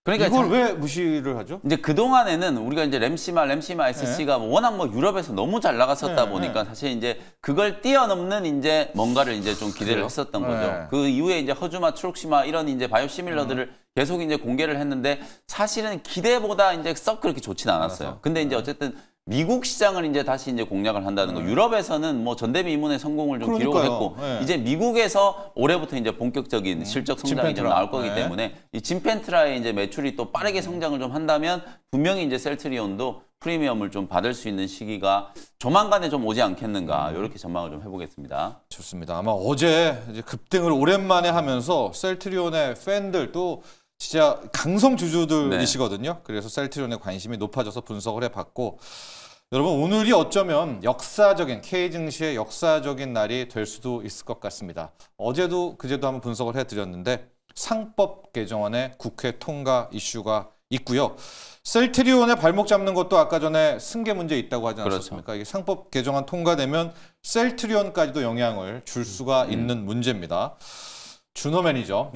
그러니까 이걸 왜 무시를 하죠? 이제 그동안에는 우리가 이제 램시마 SC가 워낙 뭐 유럽에서 너무 잘 나갔었다 보니까 사실 이제 그걸 뛰어넘는 이제 뭔가를 이제 좀 기대를 했었던 거죠. 그 이후에 이제 허주마, 트룩시마 이런 이제 바이오시밀러들을 계속 이제 공개를 했는데 사실은 기대보다 이제 썩 그렇게 좋지는 않았어요. 근데 이제 어쨌든 미국 시장을 이제 다시 이제 공략을 한다는 거. 유럽에서는 뭐 전대미문의 성공을 좀 기록을 했고 이제 미국에서 올해부터 이제 본격적인 실적 성장이 좀 나올 거기 때문에 이 진펜트라의 이제 매출이 또 빠르게 성장을 좀 한다면 분명히 이제 셀트리온도 프리미엄을 좀 받을 수 있는 시기가 조만간에 좀 오지 않겠는가 이렇게 전망을 좀 해보겠습니다. 좋습니다. 아마 어제 이제 급등을 오랜만에 하면서 셀트리온의 팬들 또 진짜 강성 주주들이시거든요. 그래서 셀트리온의 관심이 높아져서 분석을 해봤고 여러분 오늘이 어쩌면 역사적인 K증시의 역사적인 날이 될 수도 있을 것 같습니다. 어제도 그제도 한번 분석을 해드렸는데 상법 개정안의 국회 통과 이슈가 있고요. 셀트리온의 발목 잡는 것도 아까 전에 승계 문제 있다고 하지 않았습니까? 그렇죠. 이게 상법 개정안 통과되면 셀트리온까지도 영향을 줄 수가 있는 문제입니다. 준호 매니저,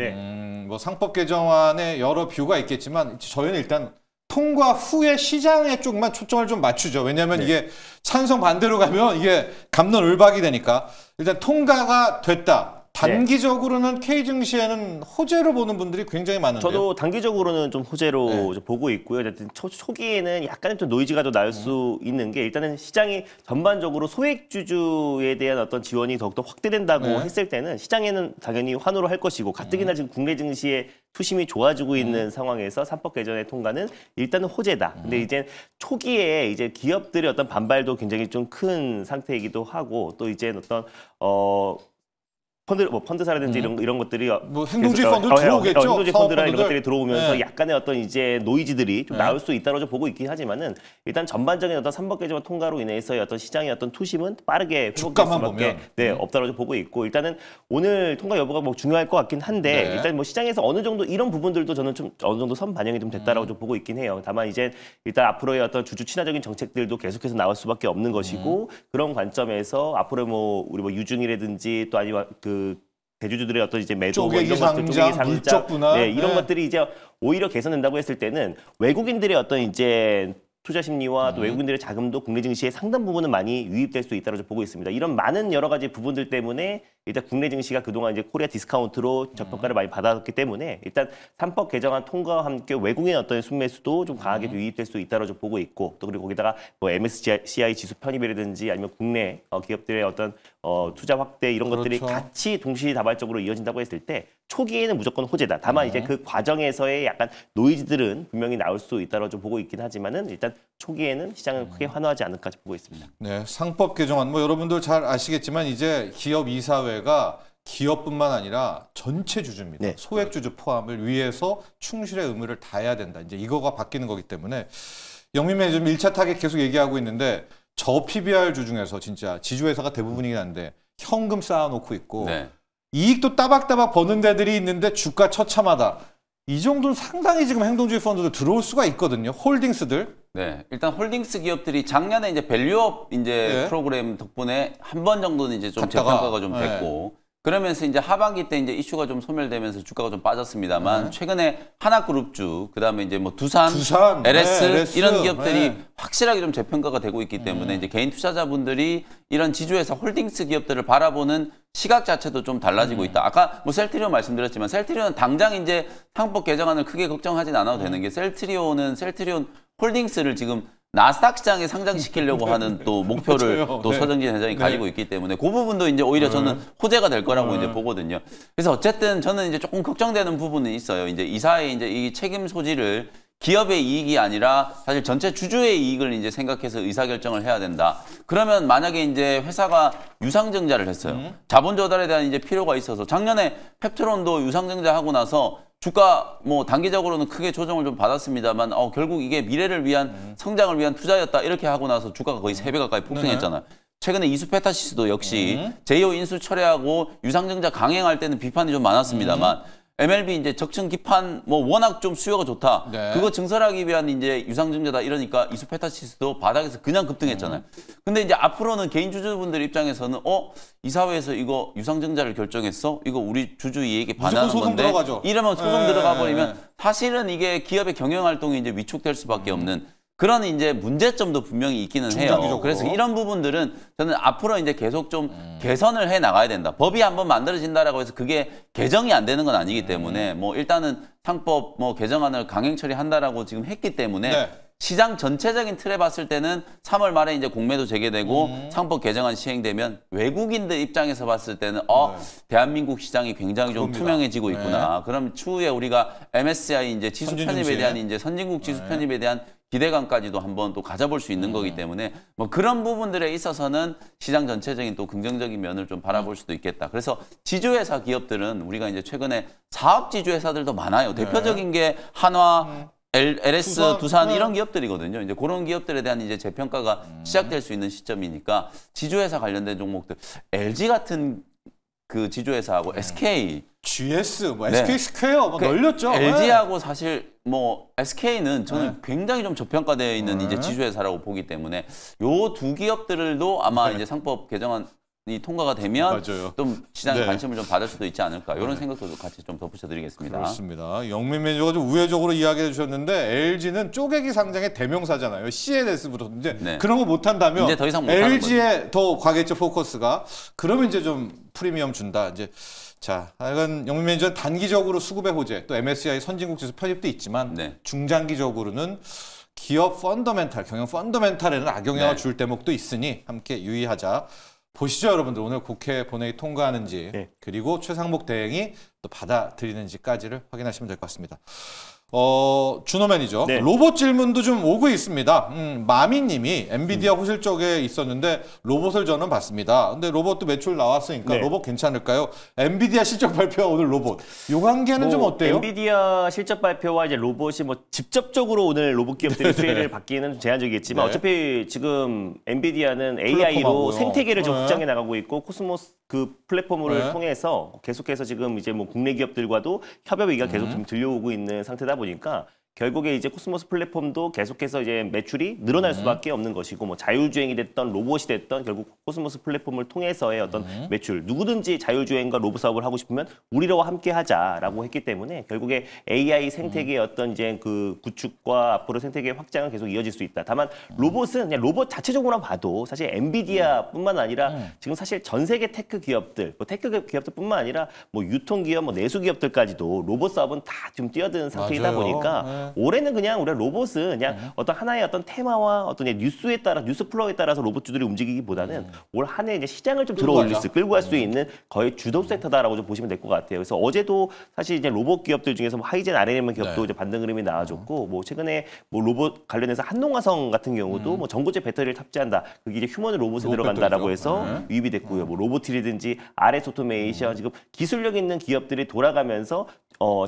뭐 상법 개정안에 여러 뷰가 있겠지만 저희는 일단 통과 후에 시장에 쪽만 초점을 좀 맞추죠. 왜냐하면 이게 찬성 반대로 가면 이게 갑론을박이 되니까 일단 통과가 됐다. 단기적으로는 K증시에는 호재로 보는 분들이 굉장히 많은데요. 저도 단기적으로는 좀 호재로 보고 있고요. 어쨌든 초기에는 약간의 좀 노이즈가 더 날 수 있는 게 일단은 시장이 전반적으로 소액주주에 대한 어떤 지원이 더욱더 확대된다고 했을 때는 시장에는 당연히 환호를 할 것이고 가뜩이나 지금 국내 증시의 투심이 좋아지고 있는 상황에서 상법 개정의 통과는 일단은 호재다. 근데 이제 초기에 이제 기업들의 어떤 반발도 굉장히 좀 큰 상태이기도 하고 또 이제 어떤 펀드사라든지 이런 것들이 뭐 행동주의 펀드 들어오겠죠. 행동주의 펀드나 이런 것들이 들어오면서 약간의 어떤 이제 노이즈들이 좀 나올 수 있다고 좀 보고 있긴 하지만은 일단 전반적인 어떤 상법 개정 통과로 인해서의 어떤 시장의 어떤 투심은 빠르게 회복될 수밖에 없다고 좀 보고 있고 일단은 오늘 통과 여부가 뭐 중요할 것 같긴 한데 일단 뭐 시장에서 어느 정도 이런 부분들도 저는 좀 어느 정도 선 반영이 좀 됐다라고 좀 보고 있긴 해요. 다만 이제 일단 앞으로의 어떤 주주 친화적인 정책들도 계속해서 나올 수밖에 없는 것이고 그런 관점에서 앞으로 뭐 우리 뭐 유증이라든지 또 아니면 그 대주주들의 어떤 이제 매도 쪼개기 상장, 물적 분할 이런 것들이 이제 오히려 개선된다고 했을 때는 외국인들의 어떤 이제 투자 심리와 또 외국인들의 자금도 국내 증시에 상당 부분은 많이 유입될 수 있다고 보고 있습니다. 이런 많은 여러 가지 부분들 때문에 일단 국내 증시가 그동안 이제 코리아 디스카운트로 저평가를 많이 받았기 때문에 일단 상법 개정안 통과와 함께 외국인 어떤 순매수도 좀 강하게 유입될 수 있다고 보고 있고 또 그리고 거기다가 뭐 MSCI 지수 편입이라든지 아니면 국내 기업들의 어떤 투자 확대 이런 것들이 같이 동시다발적으로 이어진다고 했을 때 초기에는 무조건 호재다. 다만 이제 그 과정에서의 약간 노이즈들은 분명히 나올 수 있다고 좀 보고 있긴 하지만은 일단 초기에는 시장은 크게 환호하지 않을까 보고 있습니다. 네, 상법 개정안 뭐 여러분들 잘 아시겠지만 이제 기업 이사회가 기업뿐만 아니라 전체 주주입니다. 소액 주주 포함을 위해서 충실의 의무를 다해야 된다. 이제 이거가 바뀌는 거기 때문에 영민 매니저 1차 타겟 계속 얘기하고 있는데 저 PBR 주 중에서 진짜 지주회사가 대부분이긴 한데 현금 쌓아놓고 있고 이익도 따박따박 버는 데들이 있는데 주가 처참하다. 이 정도는 상당히 지금 행동주의 펀드도 들어올 수가 있거든요. 홀딩스들. 네, 일단 홀딩스 기업들이 작년에 이제 밸류업 이제 프로그램 덕분에 한 번 정도는 이제 좀 재평가가 좀 됐고 그러면서 이제 하반기 때 이제 이슈가 좀 소멸되면서 주가가 좀 빠졌습니다만 최근에 하나그룹주 그다음에 이제 뭐 두산 LS 이런 기업들이 확실하게 좀 재평가가 되고 있기 때문에 이제 개인 투자자분들이 이런 지주회사 홀딩스 기업들을 바라보는 시각 자체도 좀 달라지고 있다. 아까 뭐 셀트리온 말씀드렸지만 셀트리온은 당장 이제 상법 개정안을 크게 걱정하진 않아도 되는 게 셀트리온 홀딩스를 지금 나스닥 시장에 상장시키려고 하는 또 목표를 또 서정진 회장이 가지고 있기 때문에 그 부분도 이제 오히려 저는 호재가 될 거라고 이제 보거든요. 그래서 어쨌든 저는 이제 조금 걱정되는 부분은 있어요. 이제 이사의 이제 이 책임 소지를 기업의 이익이 아니라 사실 전체 주주의 이익을 이제 생각해서 의사결정을 해야 된다. 그러면 만약에 이제 회사가 유상증자를 했어요. 자본 조달에 대한 이제 필요가 있어서 작년에 펩트론도 유상증자 하고 나서 주가 뭐 단기적으로는 크게 조정을 좀 받았습니다만 결국 이게 미래를 위한 성장을 위한 투자였다 이렇게 하고 나서 주가가 거의 3배 가까이 폭등했잖아요. 최근에 이수페타시스도 역시 제2호 인수 철회하고 유상증자 강행할 때는 비판이 좀 많았습니다만 MLB 이제 적층 기판 뭐 워낙 좀 수요가 좋다. 그거 증설하기 위한 이제 유상증자다 이러니까 이수페타시스도 바닥에서 그냥 급등했잖아요. 근데 이제 앞으로는 개인 주주분들 입장에서는 이사회에서 이거 유상증자를 결정했어? 이거 우리 주주 이익에 반하는 건데 들어가죠. 이러면 소송 들어가 버리면 사실은 이게 기업의 경영 활동이 이제 위축될 수밖에 없는 그런 이제 문제점도 분명히 있기는 해요. 그래서 이런 부분들은 저는 앞으로 이제 계속 좀 개선을 해 나가야 된다. 법이 한번 만들어진다라고 해서 그게 개정이 안 되는 건 아니기 때문에 뭐 일단은 상법 뭐 개정안을 강행 처리한다라고 지금 했기 때문에 시장 전체적인 틀에 봤을 때는 3월 말에 이제 공매도 재개되고 상법 개정안 시행되면 외국인들 입장에서 봤을 때는 대한민국 시장이 굉장히 좀 투명해지고 있구나. 그럼 추후에 우리가 MSCI 이제 지수 편입에 대한 이제 선진국 지수 편입에 대한 기대감까지도 한번 또 가져볼 수 있는 거기 때문에 뭐 그런 부분들에 있어서는 시장 전체적인 또 긍정적인 면을 좀 바라볼 수도 있겠다. 그래서 지주회사 기업들은 우리가 이제 최근에 사업 지주회사들도 많아요. 대표적인 게 한화, LS, 두산 이런 기업들이거든요. 이제 그런 기업들에 대한 이제 재평가가 시작될 수 있는 시점이니까 지주회사 관련된 종목들, LG 같은 그 지주회사하고 SK, GS, 뭐 SK 스퀘어 뭐 널렸죠. LG하고 사실 뭐 SK는 저는 굉장히 좀 저평가되어 있는 이제 지주회사라고 보기 때문에 요 두 기업들도 아마 이제 상법 개정안이 통과가 되면 좀 시장에 관심을 좀 받을 수도 있지 않을까 이런 생각도 같이 좀 덧붙여드리겠습니다. 그렇습니다. 영민 매니저가 좀 우회적으로 이야기해 주셨는데 LG는 쪼개기 상장의 대명사잖아요. CNS부터 이제 그런 거 못한다면 이제 더 이상 LG에 더 가겠죠 포커스가. 그러면 이제 좀 프리미엄 준다. 이제 자, 이건 영민 매니저 단기적으로 수급의 호재, 또 MSCI 선진국 지수 편입도 있지만 중장기적으로는 기업 펀더멘탈, 경영 펀더멘탈에는 악영향을 줄 대목도 있으니 함께 유의하자. 보시죠, 여러분들. 오늘 국회 본회의 통과하는지 그리고 최상목 대행이 또 받아들이는지까지를 확인하시면 될 것 같습니다. 준호 매니저, 로봇 질문도 좀 오고 있습니다. 마미님이 엔비디아 호실적에 있었는데 로봇을 저는 봤습니다. 근데 로봇도 매출 나왔으니까 로봇 괜찮을까요? 엔비디아 실적 발표와 오늘 로봇, 요 관계는 좀 어때요? 엔비디아 실적 발표와 이제 로봇이 뭐 직접적으로 오늘 로봇 기업들의 수혜를 받기는 좀 제한적이겠지만 어차피 지금 엔비디아는 AI로 생태계를 좀 확장해 나가고 있고 코스모스 그 플랫폼을 통해서 계속해서 지금 이제 뭐 국내 기업들과도 협업 얘기가 계속 좀 들려오고 있는 상태다 보니까 결국에 이제 코스모스 플랫폼도 계속해서 이제 매출이 늘어날 수밖에 없는 것이고 뭐 자율주행이 됐던 로봇이 됐던 결국 코스모스 플랫폼을 통해서의 어떤 매출 누구든지 자율주행과 로봇 사업을 하고 싶으면 우리와 함께 하자라고 했기 때문에 결국에 AI 생태계의 어떤 이제 그 구축과 앞으로 생태계 확장은 계속 이어질 수 있다. 다만 로봇은 그냥 로봇 자체적으로만 봐도 사실 엔비디아뿐만 아니라 지금 사실 전 세계 테크 기업들, 뭐 테크 기업들뿐만 아니라 뭐 유통 기업, 뭐 내수 기업들까지도 로봇 사업은 다 좀 뛰어드는 상태이다 보니까. 올해는 그냥 우리가 로봇은 그냥 어떤 하나의 어떤 테마와 어떤 뉴스에 따라 뉴스 플로우에 따라서 로봇주들이 움직이기보다는 올 한 해 이제 시장을 좀 들어올릴 수 끌고 갈 수 있는 거의 주도 섹터다라고 좀 보시면 될 것 같아요. 그래서 어제도 사실 이제 로봇 기업들 중에서 뭐 하이젠 RNM 기업도 이제 반등 흐름이 나와줬고 뭐 최근에 뭐 로봇 관련해서 한농화성 같은 경우도 뭐 전고체 배터리를 탑재한다. 그게 이제 휴머노 로봇에 들어간다라고 해서 유입이 됐고요. 뭐 로보틸이든지 RS 오토메이션 지금 기술력 있는 기업들이 돌아가면서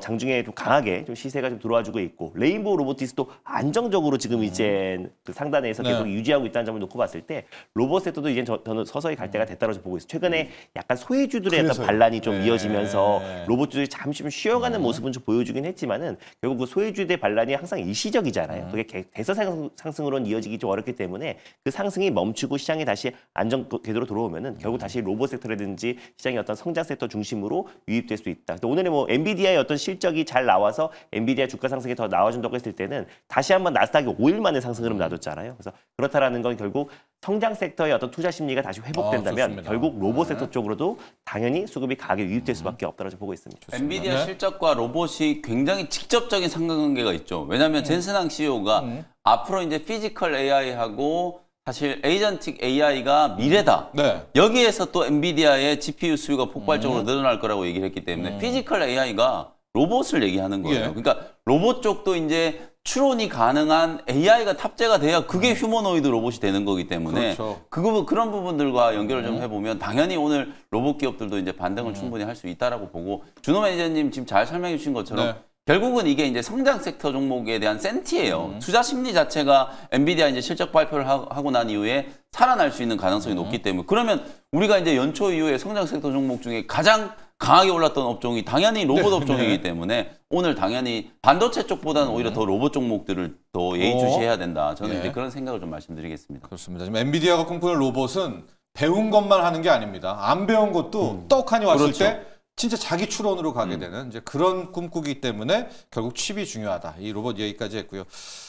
장중에 좀 강하게 좀 시세가 좀 들어와주고 있고 레인보우 로보티스도 안정적으로 지금 이제 그 상단에서 계속 유지하고 있다는 점을 놓고 봤을 때 로봇 섹터도 이제 저는 서서히 갈 때가 됐다고 보고 있어요. 최근에 약간 소외주들의 어떤 반란이 좀 이어지면서 로봇주들이 잠시 좀 쉬어가는 모습은 좀 보여주긴 했지만은 결국 그 소외주들의 반란이 항상 일시적이잖아요. 그게 대서 상승으로는 이어지기 좀 어렵기 때문에 그 상승이 멈추고 시장이 다시 안정 궤도로 들어오면은 결국 다시 로봇 섹터라든지 시장의 어떤 성장 섹터 중심으로 유입될 수 있다. 오늘의 뭐 엔비디아의 어떤 실적이 잘 나와서 엔비디아 주가 상승이 더 나와준다고 했을 때는 다시 한번 나스닥이 5일 만에 상승을 놔뒀잖아요. 그래서 그렇다라는 건 결국 성장 섹터의 어떤 투자 심리가 다시 회복된다면 결국 로봇 섹터 쪽으로도 당연히 수급이 강하게 유입될 수밖에 없다고 보고 있습니다. 엔비디아 실적과 로봇이 굉장히 직접적인 상관관계가 있죠. 왜냐하면 젠슨항 CEO가 앞으로 이제 피지컬 AI하고 사실 에이전틱 AI가 미래다. 여기에서 또 엔비디아의 GPU 수요가 폭발적으로 늘어날 거라고 얘기를 했기 때문에 피지컬 AI가 로봇을 얘기하는 거예요. 그러니까 로봇 쪽도 이제 추론이 가능한 AI가 탑재가 돼야 그게 휴머노이드 로봇이 되는 거기 때문에 그런 부분들과 연결을 좀 해보면 당연히 오늘 로봇 기업들도 이제 반등을 충분히 할 수 있다라고 보고 준호 매니저님 지금 잘 설명해 주신 것처럼 결국은 이게 이제 성장 섹터 종목에 대한 센티예요. 투자 심리 자체가 엔비디아 이제 실적 발표를 하고 난 이후에 살아날 수 있는 가능성이 높기 때문에 그러면 우리가 이제 연초 이후에 성장 섹터 종목 중에 가장 강하게 올랐던 업종이 당연히 로봇 업종이기 때문에 오늘 당연히 반도체 쪽보다는 오히려 더 로봇 종목들을 더 예의주시해야 된다. 저는 이제 그런 생각을 좀 말씀드리겠습니다. 그렇습니다. 지금 엔비디아가 꿈꾸는 로봇은 배운 것만 하는 게 아닙니다. 안 배운 것도 떡하니 왔을 때 진짜 자기 추론으로 가게 되는 이제 그런 꿈꾸기 때문에 결국 칩이 중요하다. 이 로봇 얘기까지 했고요.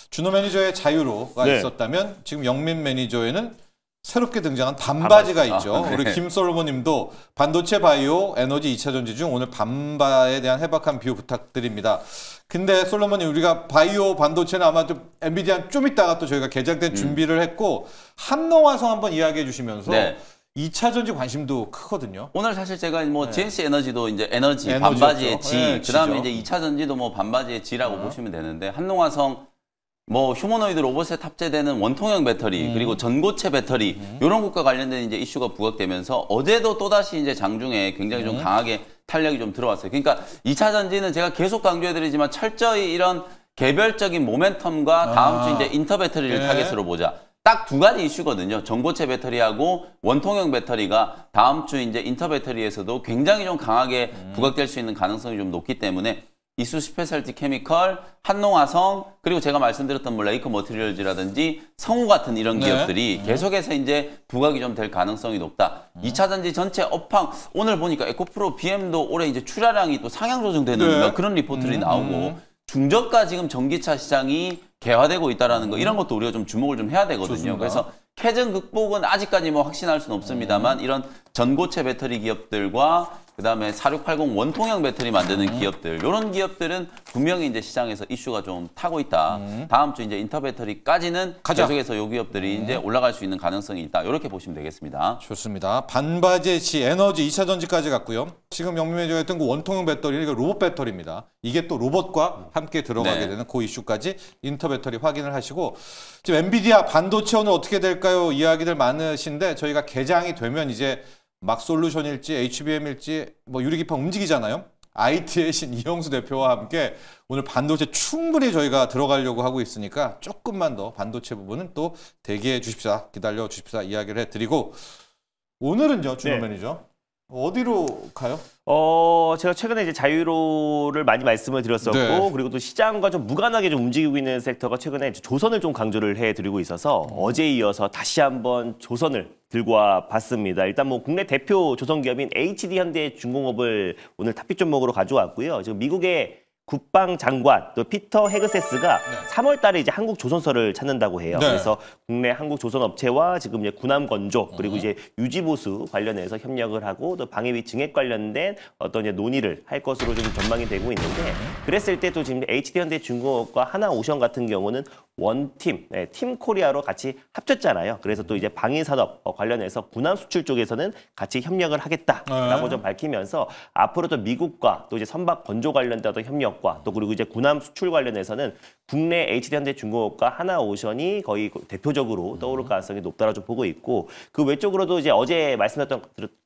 준호 매니저의 자유로가 있었다면 지금 영민 매니저에는 새롭게 등장한 반바지가 있죠. 우리 김솔로몬 님도 반도체, 바이오, 에너지, 2차 전지 중 오늘 반바에 대한 해박한 비유 부탁드립니다. 근데 솔로몬님 우리가 바이오, 반도체는 아마 좀 엔비디아 좀 이따가 또 저희가 개장된 준비를 했고 한농화성 한번 이야기해 주시면서 2차 전지 관심도 크거든요. 오늘 사실 제가 뭐 GNC 에너지도 이제 에너지 반바지의 G, 그다음에 이제 2차 전지도 뭐 반바지의 G라고 보시면 되는데 한농화성 뭐 휴머노이드 로봇에 탑재되는 원통형 배터리 그리고 전고체 배터리 이런 것과 관련된 이제 이슈가 부각되면서 어제도 또다시 이제 장중에 굉장히 좀 강하게 탄력이 좀 들어왔어요. 그러니까 2차 전지는 제가 계속 강조해드리지만 철저히 이런 개별적인 모멘텀과 다음 주 이제 인터 배터리를 타겟으로 보자. 딱 두 가지 이슈거든요. 전고체 배터리하고 원통형 배터리가 다음 주 이제 인터 배터리에서도 굉장히 좀 강하게 부각될 수 있는 가능성이 좀 높기 때문에 이수 스페셜티 케미컬, 한농화성, 그리고 제가 말씀드렸던 뭐 레이커 머티리얼즈라든지 성우 같은 이런 기업들이 계속해서 이제 부각이 좀 될 가능성이 높다. 2차 전지 전체 업황, 오늘 보니까 에코프로 BM도 올해 이제 출하량이 또 상향 조정되는 그런 리포트들이 나오고 중저가 지금 전기차 시장이 개화되고 있다라는 거 이런 것도 우리가 좀 주목을 좀 해야 되거든요. 좋습니다. 그래서 캐전 극복은 아직까지 뭐 확신할 수는 없습니다만 이런 전고체 배터리 기업들과 그다음에 4680 원통형 배터리 만드는 기업들, 이런 기업들은 분명히 이제 시장에서 이슈가 좀 타고 있다. 다음 주 이제 인터 배터리까지는 계속해서 이 기업들이 이제 올라갈 수 있는 가능성이 있다. 이렇게 보시면 되겠습니다. 좋습니다. 반바제치, 에너지, 2차 전지까지 갔고요. 지금 영민매저가 했던 그 원통형 배터리, 이거 로봇 배터리입니다. 이게 또 로봇과 함께 들어가게 되는 그 이슈까지 인터 배터리 확인을 하시고 지금 엔비디아 반도체 오늘 어떻게 될까요? 이야기들 많으신데 저희가 개장이 되면 이제 막 솔루션일지 HBM일지 뭐 유리기판 움직이잖아요. IT의 신 이영수 대표와 함께 오늘 반도체 충분히 저희가 들어가려고 하고 있으니까 조금만 더 반도체 부분은 또 대기해 주십사, 기다려 주십사 이야기를 해드리고 오늘은요, 준호 매니저 어디로 가요? 제가 최근에 이제 자유로를 많이 말씀을 드렸었고 그리고 또 시장과 좀 무관하게 좀 움직이고 있는 섹터가 최근에 조선을 좀 강조를 해드리고 있어서 어제에 이어서 다시 한번 조선을 들고 와 봤습니다. 일단 뭐 국내 대표 조선 기업인 HD현대중공업을 오늘 탑픽 종목으로 가져왔고요. 지금 미국의 국방장관 또 피터 헤그세스가 3월 달에 이제 한국 조선소를 찾는다고 해요. 그래서 국내 한국 조선 업체와 지금 이제 군함 건조 그리고 이제 유지 보수 관련해서 협력을 하고 또 방위비 증액 관련된 어떤 이제 논의를 할 것으로 좀 전망이 되고 있는데 그랬을 때 또 지금 HD현대중공업과 하나오션 같은 경우는 원팀, 팀 코리아로 같이 합쳤잖아요. 그래서 또 이제 방위산업 관련해서 군함 수출 쪽에서는 같이 협력을 하겠다라고 좀 밝히면서 앞으로 또 미국과 또 이제 선박 건조 관련된 협력과 또 그리고 이제 군함 수출 관련해서는 국내 HD현대중공업과 하나오션이 거의 대표적으로 떠오를 가능성이 높다고 좀 보고 있고 그 외적으로도 이제 어제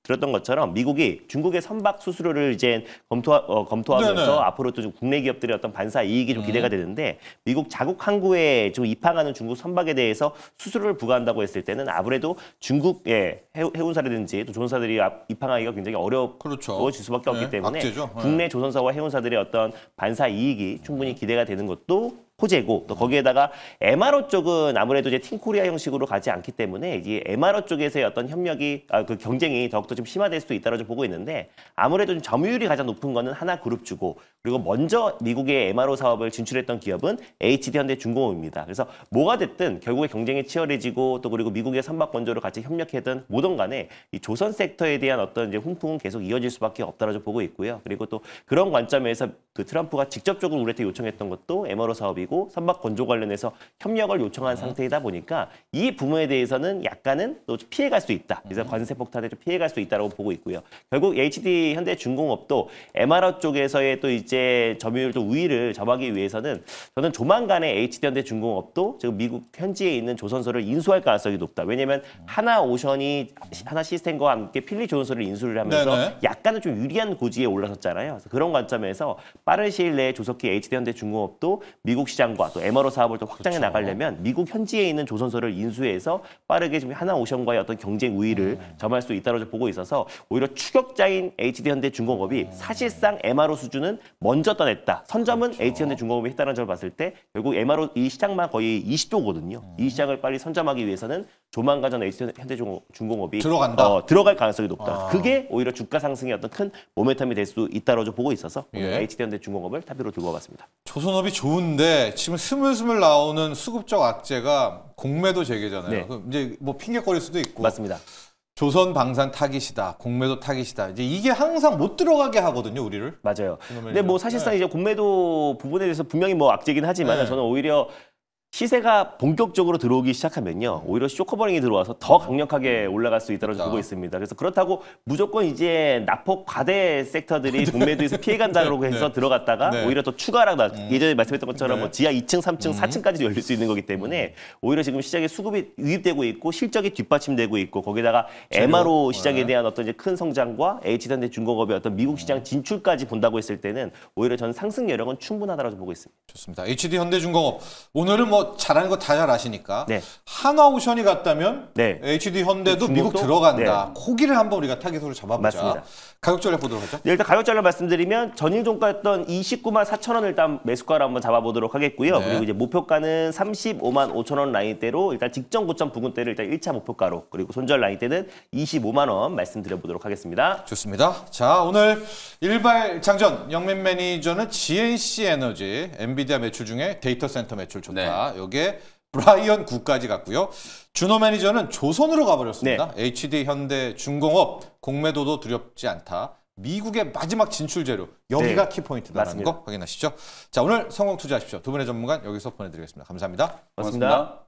들었던 것처럼 미국이 중국의 선박 수수료를 이제 검토하면서 네네. 앞으로 또 좀 국내 기업들의 어떤 반사 이익이 좀 기대가 되는데 미국 자국 항구에 좀 입항하는 중국 선박에 대해서 수수료를 부과한다고 했을 때는 아무래도 중국의 해운사라든지 또 조선사들이 입항하기가 굉장히 어려워질 그렇죠. 수밖에 없기 때문에 악재죠. 국내 조선사와 해운사들의 어떤 반사 이익이 충분히 기대가 되는 것도 호재고 또 거기에다가 MRO 쪽은 아무래도 이제 팀코리아 형식으로 가지 않기 때문에 이게 MRO 쪽에서의 어떤 협력이 그 경쟁이 더욱더 좀 심화될 수도 있다고 좀 보고 있는데 아무래도 좀 점유율이 가장 높은 거는 하나그룹주고 그리고 먼저 미국의 MRO 사업을 진출했던 기업은 HD현대중공업입니다. 그래서 뭐가 됐든 결국에 경쟁이 치열해지고 또 그리고 미국의 선박 건조를 같이 협력하든 뭐든 간에 이 조선 섹터에 대한 어떤 이제 훈풍은 계속 이어질 수밖에 없다고 좀 보고 있고요. 그리고 또 그런 관점에서 그 트럼프가 직접적으로 우리한테 요청했던 것도 MRO 사업이고 선박 건조 관련해서 협력을 요청한 상태이다 보니까 이 부분에 대해서는 약간은 또 피해갈 수 있다. 그래서 관세 폭탄에 좀 피해갈 수 있다고 보고 있고요. 결국 HD현대중공업도 MRO 쪽에서의 또 이제 점유율 또 우위를 점하기 위해서는 저는 조만간에 HD현대중공업도 지금 미국 현지에 있는 조선소를 인수할 가능성이 높다. 왜냐하면 하나오션이 하나시스템과 함께 필리 조선소를 인수를 하면서 네네. 약간은 좀 유리한 고지에 올라섰잖아요. 그래서 그런 관점에서 빠른 시일 내에 조속히 HD현대중공업도 미국 시장과 또 MRO 사업을 또 확장해 그렇죠. 나가려면 미국 현지에 있는 조선소를 인수해서 빠르게 좀 하나오션과의 어떤 경쟁 우위를 점할 수 있다고 보고 있어서 오히려 추격자인 HD현대중공업이 사실상 MRO 수준은 먼저 떠냈다. 선점은 그렇죠. HD현대중공업이 했다는 점을 봤을 때 결국 MRO 이 시장만 거의 20조거든요. 이 시장을 빨리 선점하기 위해서는 조만간 전 HD현대중공업이 들어갈 가능성이 높다. 그게 오히려 주가 상승의 어떤 큰 모멘텀이 될 수 있다고 좀 보고 있어서 HD현대중공업을 탑으로 들고 와봤습니다. 조선업이 좋은데 지금 스물스물 나오는 수급적 악재가 공매도 재개잖아요. 네. 그럼 이제 뭐 핑계거릴 수도 있고. 맞습니다. 조선 방산 타깃이다, 공매도 타깃이다. 이제 이게 항상 못 들어가게 하거든요, 우리를. 맞아요. 근데 뭐 사실상 이제 공매도 부분에 대해서 분명히 뭐 악재긴 하지만 저는 오히려 시세가 본격적으로 들어오기 시작하면요. 오히려 쇼커버링이 들어와서 더 강력하게 올라갈 수 있다고 보고 있습니다. 그래서 그렇다고 무조건 이제 납폭 과대 섹터들이 공매도에서 피해간다고 해서 들어갔다가 오히려 또 추가라다 예전에 말씀했던 것처럼 뭐 지하 2층, 3층, 4층까지 열릴 수 있는 거기 때문에 오히려 지금 시장에 수급이 유입되고 있고 실적이 뒷받침되고 있고 거기다가 MRO 시장에 대한 어떤 이제 큰 성장과 HD현대중공업의 어떤 미국 시장 진출까지 본다고 했을 때는 오히려 저는 상승 여력은 충분하다고 보고 있습니다. 좋습니다. HD현대중공업 오늘은 뭐 잘하는 거 다 잘 아시니까 하나오션이 갔다면 HD현대도 미국 들어간다. 고기를 한번 우리가 타깃으로 잡아보자. 맞습니다. 가격 전략 보도록 하죠. 일단 가격 전략 말씀드리면 전일 종가였던 29만 4천 원을 일단 매수가로 한번 잡아보도록 하겠고요. 그리고 이제 목표가는 35만 5천 원 라인대로 일단 직전 고점 부근대를 일단 1차 목표가로 그리고 손절 라인대는 25만 원 말씀드려보도록 하겠습니다. 좋습니다. 자, 오늘 일발 장전 영민 매니저는 GNC 에너지, 엔비디아 매출 중에 데이터 센터 매출 좋다. 여기에 브라이언 9까지 갔고요. 준호 매니저는 조선으로 가버렸습니다. HD현대중공업 공매도도 두렵지 않다. 미국의 마지막 진출 재료. 여기가 키포인트다라는 거 확인하시죠. 자, 오늘 성공 투자하십시오. 두 분의 전문가 여기서 보내드리겠습니다. 감사합니다. 고맙습니다.